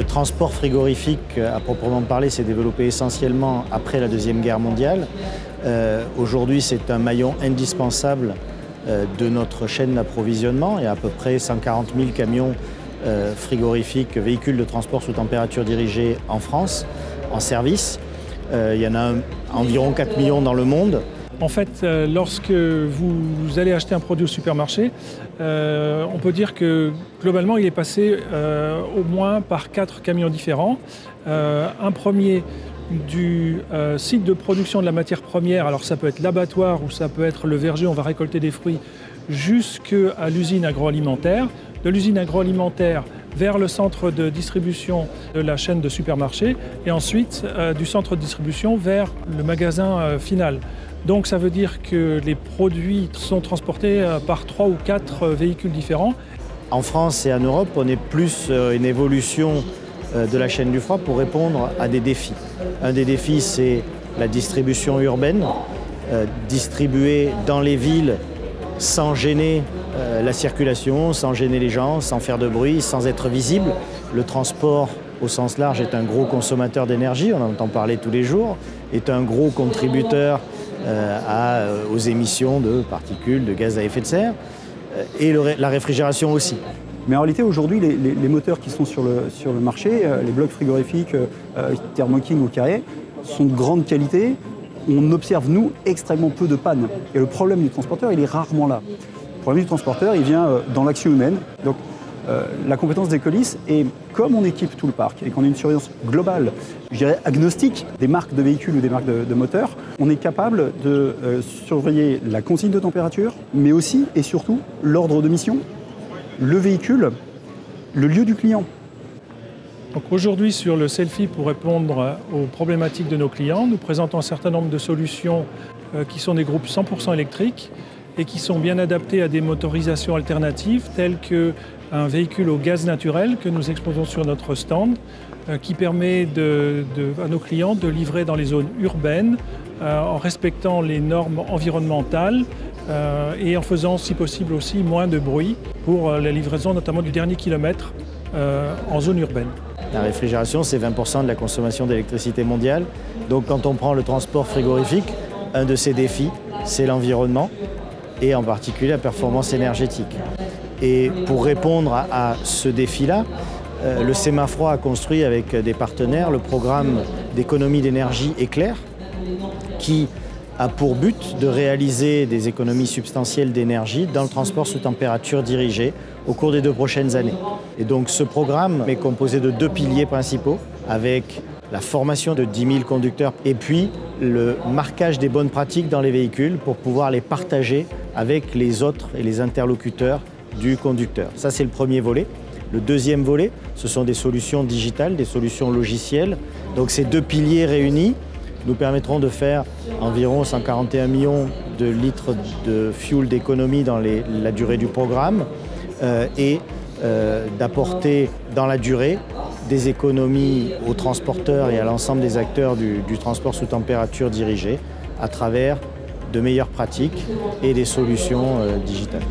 Le transport frigorifique, à proprement parler, s'est développé essentiellement après la Deuxième Guerre mondiale. Aujourd'hui, c'est un maillon indispensable de notre chaîne d'approvisionnement. Il y a à peu près 140 000 camions frigorifiques, véhicules de transport sous température dirigée en France, en service. Il y en a environ 4 millions dans le monde. En fait, lorsque vous allez acheter un produit au supermarché, on peut dire que globalement, il est passé au moins par 4 camions différents. Un premier du site de production de la matière première, alors ça peut être l'abattoir ou ça peut être le verger, on va récolter des fruits, jusqu'à l'usine agroalimentaire. De l'usine agroalimentaire vers le centre de distribution de la chaîne de supermarchés et ensuite du centre de distribution vers le magasin final. Donc ça veut dire que les produits sont transportés par 3 ou 4 véhicules différents. En France et en Europe, on est plus une évolution de la chaîne du froid pour répondre à des défis. Un des défis, c'est la distribution urbaine, distribuer dans les villes sans gêner la circulation, sans gêner les gens, sans faire de bruit, sans être visible. Le transport au sens large est un gros consommateur d'énergie, on en entend parler tous les jours, est un gros contributeur aux émissions de particules, de gaz à effet de serre, et la réfrigération aussi. Mais en réalité, aujourd'hui, les moteurs qui sont sur le marché, les blocs frigorifiques Thermo King ou Carrier, sont de grande qualité. On observe, nous, extrêmement peu de pannes. Et le problème du transporteur, il est rarement là. Le problème du transporteur, il vient dans l'action humaine. Donc, la compétence d'Ecolis, et comme on équipe tout le parc et qu'on a une surveillance globale, je dirais agnostique des marques de véhicules ou des marques de moteurs, on est capable de surveiller la consigne de température, mais aussi et surtout l'ordre de mission, le véhicule, le lieu du client. Donc aujourd'hui, sur le Selfie, pour répondre aux problématiques de nos clients, nous présentons un certain nombre de solutions qui sont des groupes 100% électriques et qui sont bien adaptés à des motorisations alternatives telles qu'un véhicule au gaz naturel que nous exposons sur notre stand qui permet à nos clients de livrer dans les zones urbaines en respectant les normes environnementales et en faisant, si possible aussi, moins de bruit pour la livraison notamment du dernier kilomètre en zone urbaine. La réfrigération, c'est 20% de la consommation d'électricité mondiale. Donc quand on prend le transport frigorifique, un de ses défis, c'est l'environnement et en particulier la performance énergétique. Et pour répondre à ce défi-là, le Sémafroid a construit avec des partenaires le programme d'économie d'énergie Éclair, qui a pour but de réaliser des économies substantielles d'énergie dans le transport sous température dirigée au cours des 2 prochaines années. Et donc ce programme est composé de 2 piliers principaux, avec la formation de 10 000 conducteurs et puis le marquage des bonnes pratiques dans les véhicules pour pouvoir les partager avec les autres et les interlocuteurs du conducteur. Ça, c'est le premier volet. Le deuxième volet, ce sont des solutions digitales, des solutions logicielles. Donc ces 2 piliers réunis nous permettront de faire environ 141 millions de litres de fuel d'économie dans la durée du programme et d'apporter dans la durée des économies aux transporteurs et à l'ensemble des acteurs du transport sous température dirigée à travers de meilleures pratiques et des solutions digitales.